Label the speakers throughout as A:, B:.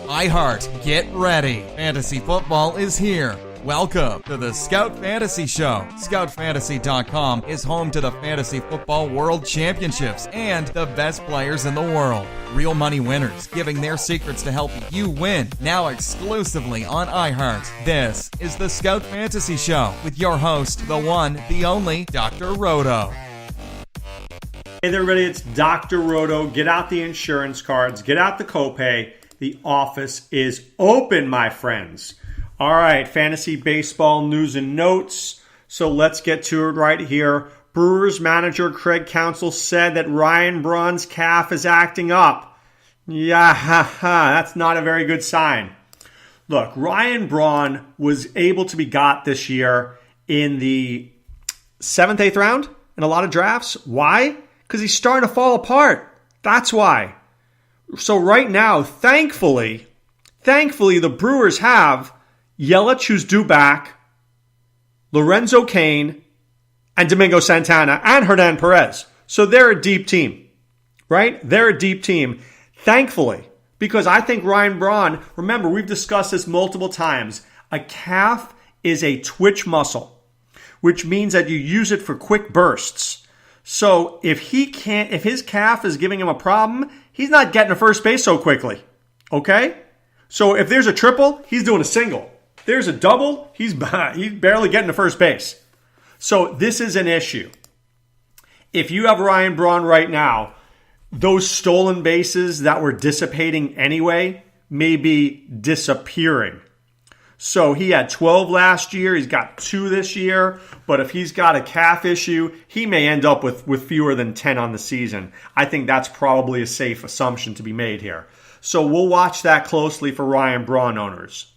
A: iHeart, get ready. Fantasy football is here. Welcome to the Scout Fantasy Show. ScoutFantasy.com is home to the Fantasy Football World Championships and the best players in the world. Real money winners giving their secrets to help you win. Now exclusively on iHeart. This is the Scout Fantasy Show with your host, the one, the only, Dr. Roto.
B: Hey there, everybody, it's Dr. Roto. Get out the insurance cards. Get out the copay. The office is open, my friends. All right, fantasy baseball news and notes. So let's get to it right here. Brewers manager Craig Counsell said that Ryan Braun's calf is acting up. That's not a very good sign. Look, Ryan Braun was able to be got this year in the 7th, 8th round in a lot of drafts. Why? Because he's starting to fall apart. That's why. So right now, thankfully, the Brewers have Yelich, who's due back, Lorenzo Cain, and Domingo Santana, and Hernan Perez. So they're a deep team, right? They're a deep team. Thankfully, because I think Ryan Braun, remember, we've discussed this multiple times, a calf is a twitch muscle, which means that you use it for quick bursts. So if his calf is giving him a problem, he's not getting to first base so quickly, okay? So if there's a triple, he's doing a single. If there's a double, he's barely getting to first base. So this is an issue. If you have Ryan Braun right now, those stolen bases that were dissipating anyway may be disappearing. So he had 12 last year. He's got 2 this year. But if he's got a calf issue, he may end up with fewer than 10 on the season. I think that's probably a safe assumption to be made here. So we'll watch that closely for Ryan Braun owners.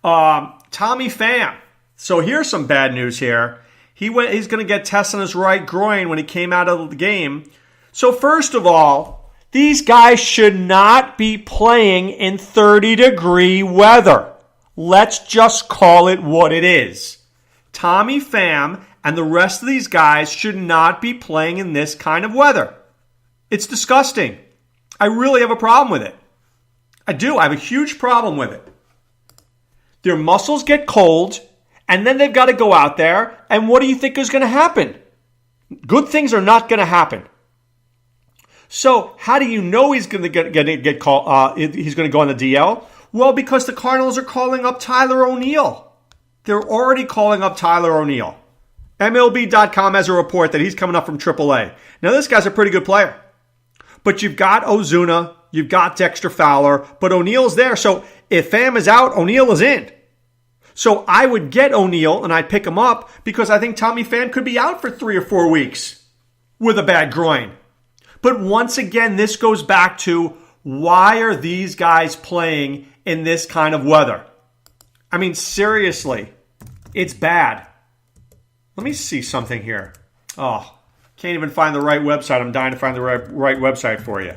B: Tommy Pham. So here's some bad news here. He's going to get tested on his right groin when he came out of the game. So first of all, these guys should not be playing in 30-degree weather. Let's just call it what it is. Tommy Pham and the rest of these guys should not be playing in this kind of weather. It's disgusting. I really have a problem with it. I do. I have a huge problem with it. Their muscles get cold, and then they've got to go out there, and what do you think is going to happen? Good things are not going to happen. So how do you know he's going to get called? He's going to go on the DL? Well, because the Cardinals are calling up Tyler O'Neill. They're already calling up Tyler O'Neill. MLB.com has a report that he's coming up from AAA. Now, this guy's a pretty good player. But you've got Ozuna, you've got Dexter Fowler, but O'Neill's there. So if Pham is out, O'Neill is in. So I would get O'Neill and I'd pick him up because I think Tommy Pham could be out for 3 or 4 weeks with a bad groin. But once again, this goes back to why are these guys playing in this kind of weather? I mean, seriously, it's bad. Let me see something here. Oh, can't even find the right website. I'm dying to find the right website for you.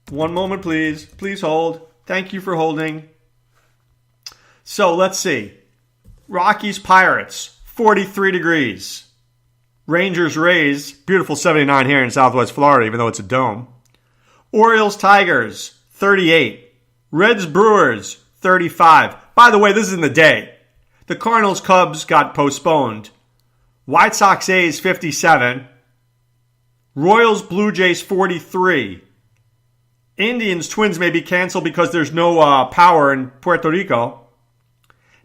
B: One moment, please. Please hold. Thank you for holding. So let's see. Rockies, Pirates, 43 degrees. Rangers, Rays, beautiful 79 here in Southwest Florida, even though it's a dome. Orioles, Tigers, 38. Reds, Brewers, 35. By the way, this is in the day. The Cardinals, Cubs got postponed. White Sox, A's, 57. Royals, Blue Jays, 43. Indians, Twins may be canceled because there's no power in Puerto Rico.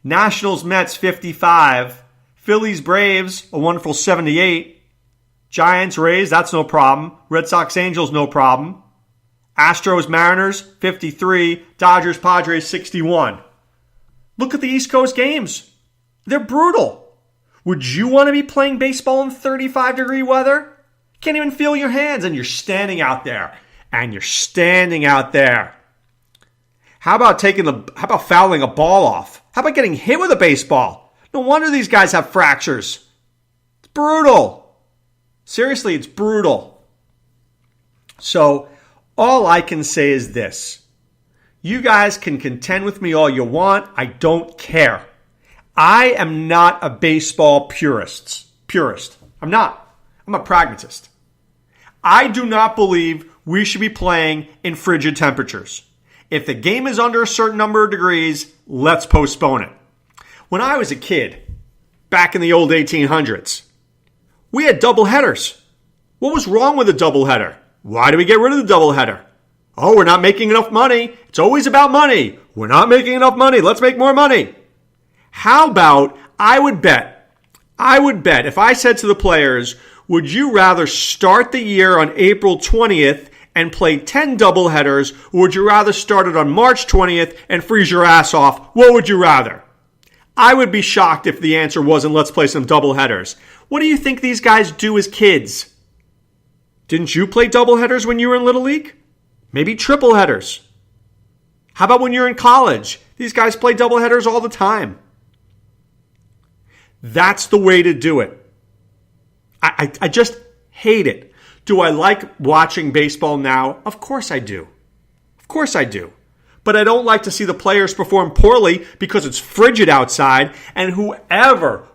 B: Nationals, Mets, 55. Phillies, Braves, a wonderful 78. Giants, Rays, that's no problem. Red Sox, Angels, no problem. Astros, Mariners, 53. Dodgers, Padres, 61. Look at the East Coast games. They're brutal. Would you want to be playing baseball in 35-degree weather? Can't even feel your hands, and you're standing out there. How about fouling a ball off? How about getting hit with a baseball? No wonder these guys have fractures. It's brutal. Seriously, it's brutal. So, all I can say is this. You guys can contend with me all you want. I don't care. I am not a baseball purist. I'm not. I'm a pragmatist. I do not believe we should be playing in frigid temperatures. If the game is under a certain number of degrees, let's postpone it. When I was a kid, back in the old 1800s, we had double headers. What was wrong with a doubleheader? Why do we get rid of the doubleheader? Oh, we're not making enough money. It's always about money. We're not making enough money. Let's make more money. How about, I would bet, if I said to the players, would you rather start the year on April 20th and play 10 doubleheaders, or would you rather start it on March 20th and freeze your ass off? What would you rather? I would be shocked if the answer wasn't let's play some doubleheaders. What do you think these guys do as kids? Didn't you play doubleheaders when you were in Little League? Maybe triple headers. How about when you're in college? These guys play doubleheaders all the time. That's the way to do it. I just hate it. Do I like watching baseball now? Of course I do. Of course I do. But I don't like to see the players perform poorly because it's frigid outside. And whoever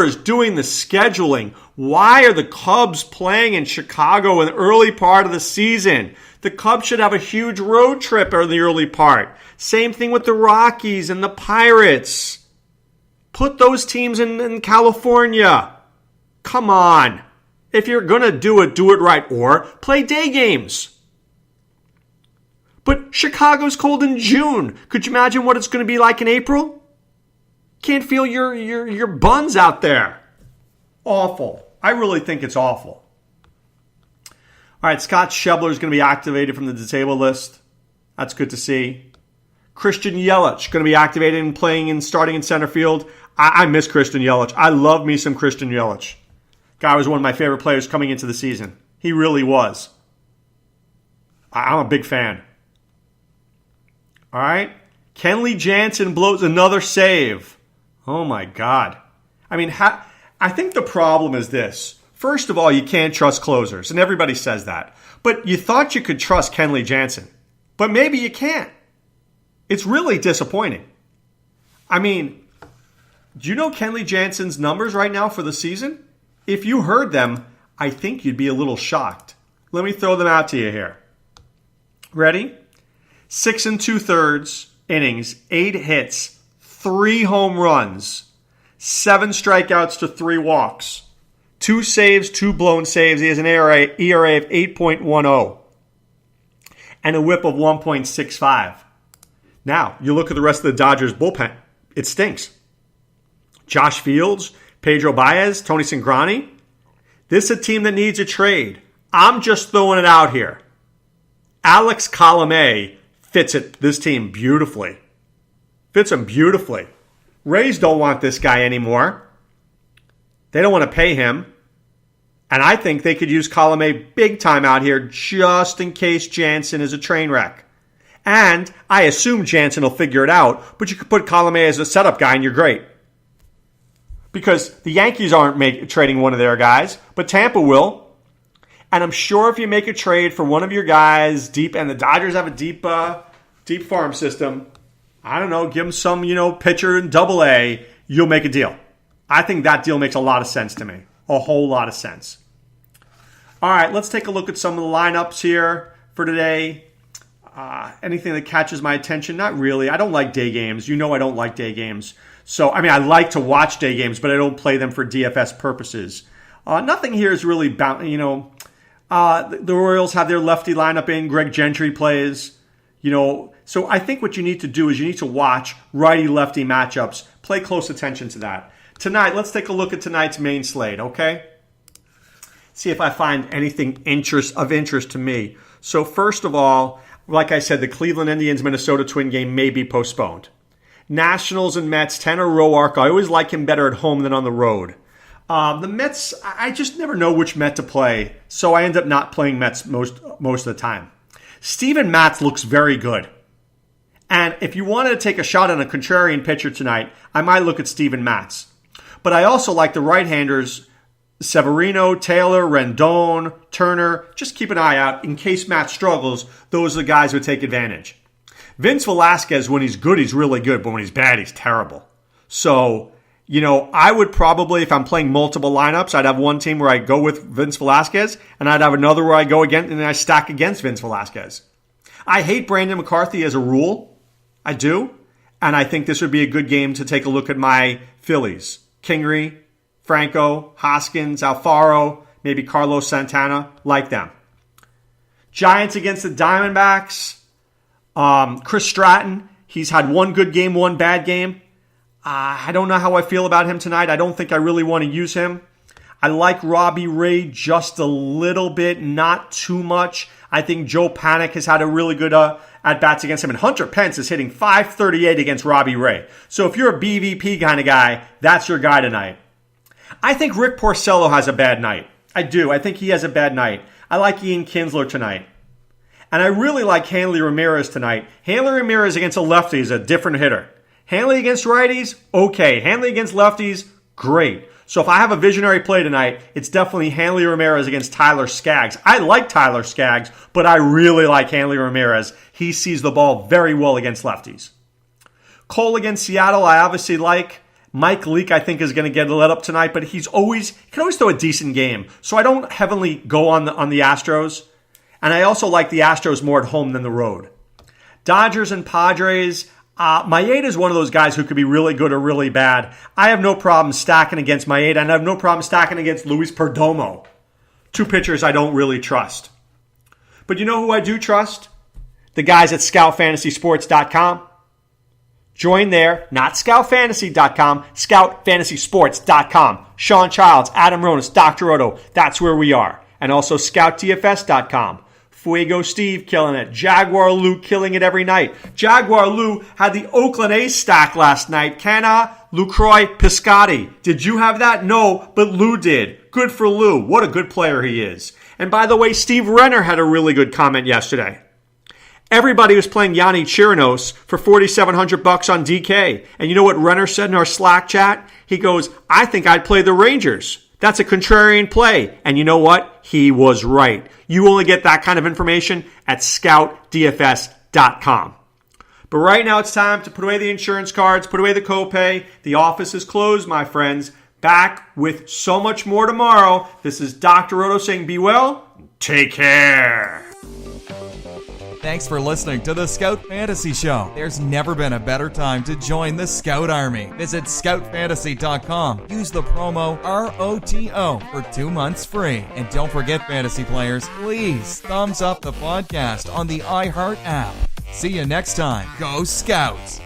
B: is doing the scheduling, why are the Cubs playing in Chicago in the early part of the season? The Cubs should have a huge road trip in the early part. Same thing with the Rockies and the Pirates. Put those teams in California. Come on. If you're going to do it right. Or play day games. But Chicago's cold in June. Could you imagine what it's going to be like in April? Can't feel your buns out there. Awful. I really think it's awful. All right, Scott Schebler is going to be activated from the disabled list. That's good to see. Christian Yelich going to be activated and playing and starting in center field. I miss Christian Yelich. I love me some Christian Yelich. Guy was one of my favorite players coming into the season. He really was. I'm a big fan. All right. Kenley Jansen blows another save. Oh, my God. I mean, I think the problem is this. First of all, you can't trust closers, and everybody says that. But you thought you could trust Kenley Jansen. But maybe you can't. It's really disappointing. I mean, do you know Kenley Jansen's numbers right now for the season? If you heard them, I think you'd be a little shocked. Let me throw them out to you here. Ready? 6 2/3 innings, 8 hits, 3 home runs, 7 strikeouts to 3 walks, 2 saves, 2 blown saves. He has an ERA of 8.10 and a whip of 1.65. Now, you look at the rest of the Dodgers bullpen. It stinks. Josh Fields, Pedro Baez, Tony Cingrani. This is a team that needs a trade. I'm just throwing it out here. Alex Colomé fits this team beautifully. Fits him beautifully. Rays don't want this guy anymore. They don't want to pay him. And I think they could use Colomé big time out here just in case Jansen is a train wreck. And I assume Jansen will figure it out, but you could put Colomé as a setup guy and you're great. Because the Yankees aren't trading one of their guys, but Tampa will. And I'm sure if you make a trade for one of your guys deep, and the Dodgers have a deep farm system, I don't know, give them some, pitcher in Double-A, you'll make a deal. I think that deal makes a lot of sense to me. A whole lot of sense. All right, let's take a look at some of the lineups here for today. Anything that catches my attention? Not really. I don't like day games. I don't like day games. So, I like to watch day games, but I don't play them for DFS purposes. Nothing here is really the Royals have their lefty lineup in. Greg Gentry plays. So I think what you need to do is you need to watch righty-lefty matchups. Play close attention to that. Tonight, let's take a look at tonight's main slate, okay? See if I find anything of interest to me. So first of all, like I said, the Cleveland Indians-Minnesota Twin game may be postponed. Nationals and Mets, Tanner Roark. I always like him better at home than on the road. The Mets, I just never know which Met to play, so I end up not playing Mets most of the time. Steven Matz looks very good. And if you wanted to take a shot on a contrarian pitcher tonight, I might look at Steven Matz. But I also like the right-handers, Severino, Taylor, Rendon, Turner. Just keep an eye out. In case Matz struggles, those are the guys who take advantage. Vince Velasquez, when he's good, he's really good. But when he's bad, he's terrible. So, I would probably, if I'm playing multiple lineups, I'd have one team where I go with Vince Velasquez, and I'd have another where I go again, and I stack against Vince Velasquez. I hate Brandon McCarthy as a rule. I do. And I think this would be a good game to take a look at my Phillies. Kingery, Franco, Hoskins, Alfaro, maybe Carlos Santana. Like them. Giants against the Diamondbacks. Chris Stratton. He's had one good game, one bad game. I don't know how I feel about him tonight. I don't think I really want to use him. I like Robbie Ray just a little bit, not too much. I think Joe Panic has had a really good at-bats against him. And Hunter Pence is hitting .538 against Robbie Ray. So if you're a BVP kind of guy, that's your guy tonight. I think Rick Porcello has a bad night. I do. I think he has a bad night. I like Ian Kinsler tonight. And I really like Hanley Ramirez tonight. Hanley Ramirez against a lefty is a different hitter. Hanley against righties, okay. Hanley against lefties, great. So if I have a visionary play tonight, it's definitely Hanley Ramirez against Tyler Skaggs. I like Tyler Skaggs, but I really like Hanley Ramirez. He sees the ball very well against lefties. Cole against Seattle, I obviously like. Mike Leake, I think, is going to get let up tonight, but he can always throw a decent game. So I don't heavily go on the Astros. And I also like the Astros more at home than the road. Dodgers and Padres, Maeda is one of those guys who could be really good or really bad. I have no problem stacking against Maeda, and I have no problem stacking against Luis Perdomo. Two pitchers I don't really trust. But you know who I do trust? The guys at ScoutFantasySports.com. Join there, not ScoutFantasy.com, ScoutFantasySports.com. Sean Childs, Adam Ronis, Dr. Roto, that's where we are. And also ScoutDFS.com. Fuego Steve killing it. Jaguar Lou killing it every night. Jaguar Lou had the Oakland A's stack last night. Canna, Lucroy, Piscotti. Did you have that? No, but Lou did. Good for Lou. What a good player he is. And by the way, Steve Renner had a really good comment yesterday. Everybody was playing Yanni Chirinos for $4,700 on DK. And you know what Renner said in our Slack chat? He goes, I think I'd play the Rangers. That's a contrarian play. And you know what? He was right. You only get that kind of information at ScoutDFS.com. But right now it's time to put away the insurance cards, put away the copay. The office is closed, my friends. Back with so much more tomorrow. This is Dr. Roto saying be well. Take care.
A: Thanks for listening to the Scout Fantasy Show. There's never been a better time to join the Scout Army. Visit ScoutFantasy.com. Use the promo ROTO for 2 months free. And don't forget, fantasy players, please thumbs up the podcast on the iHeart app. See you next time. Go Scouts!